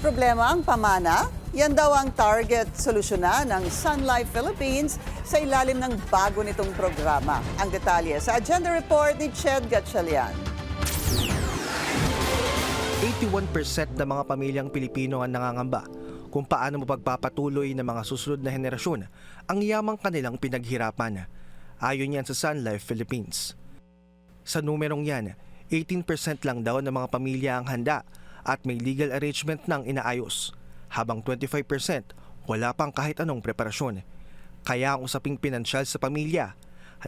problema ang pamana? Yan daw ang target solusyonan ng Sun Life Philippines sa ilalim ng bago nitong programa. Ang detalye sa Agenda Report ni Ched Gatchalian. 81% ng mga pamilyang Pilipino ang nangangamba kung paano mapagpapatuloy ng mga susunod na henerasyon ang yamang kanilang pinaghirapan. Ayon yan sa Sun Life Philippines. Sa numerong yan, 18% lang daw ng mga pamilya ang handa at may legal arrangement nang inaayos, habang 25% wala pang kahit anong preparasyon. Kaya ang usaping pinansyal sa pamilya,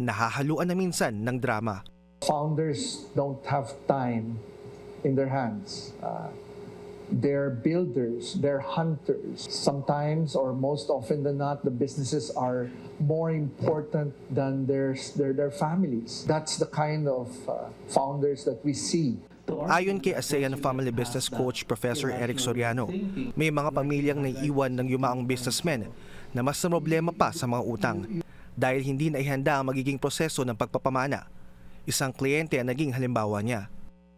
nahahaluan na minsan ng drama. Founders don't have time in their hands. They're builders, they're hunters. Sometimes, or most often than not, the businesses are more important than their families. That's the kind of founders that we see. Ayon kay ASEAN Family Business Coach Professor Eric Soriano, may mga pamilyang naiiwan ng yumaang businessmen na mas na problema pa sa mga utang dahil hindi na ihanda ang magiging proseso ng pagpapamana. Isang kliyente ang naging halimbawa niya.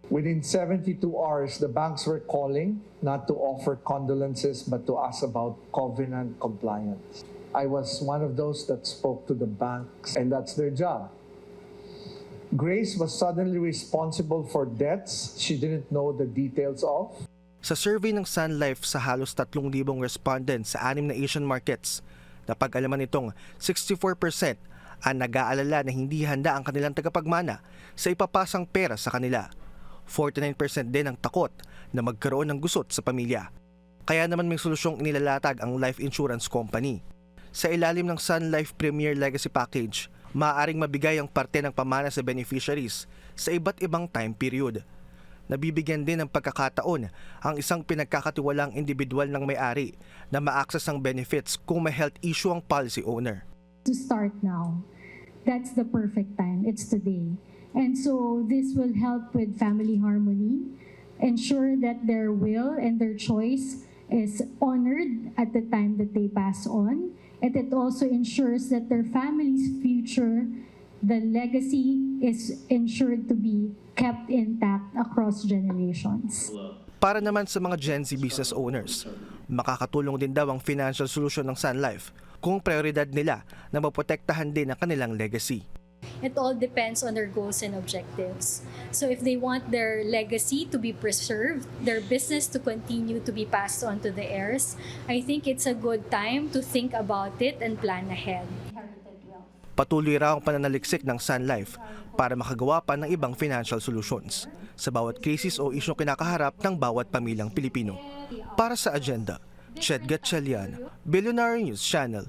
Within 72 hours, the banks were calling not to offer condolences but to ask about covenant compliance. I was one of those that spoke to the banks, and that's their job. Grace was suddenly responsible for debts she didn't know the details of. Sa survey ng Sun Life sa halos 3,000 respondents sa 6 na Asian markets, napag-alaman nitong 64% ang nag-aalala na hindi handa ang kanilang tagapagmana sa ipapasang pera sa kanila. 49% din ang takot na magkaroon ng gusot sa pamilya. Kaya naman may solusyong inilalatag ang life insurance company. Sa ilalim ng Sun Life Premier Legacy Package, maaaring mabigay ang parte ng pamana sa beneficiaries sa iba't ibang time period. Nabibigyan din ng pagkakataon ang isang pinagkakatiwalang individual ng may-ari na ma-access ang benefits kung may health issue ang policy owner. To start now, that's the perfect time. It's today. And so this will help with family harmony, ensure that their will and their choice is honored at the time that they pass on. And it also ensures that their family's future, the legacy, is ensured to be kept intact across generations. Para naman sa mga Gen Z business owners, makakatulong din daw ang financial solution ng Sun Life kung prioridad nila na maprotektahan din ang kanilang legacy. It all depends on their goals and objectives. So if they want their legacy to be preserved, their business to continue to be passed on to the heirs, I think it's a good time to think about it and plan ahead. Patuloy raw ang pananaliksik ng Sun Life para makagawa pa ng ibang financial solutions sa bawat krisis o isyong kinakaharap ng bawat pamilyang Pilipino. Para sa Agenda, Ched Gatchalian, Billionaire News Channel.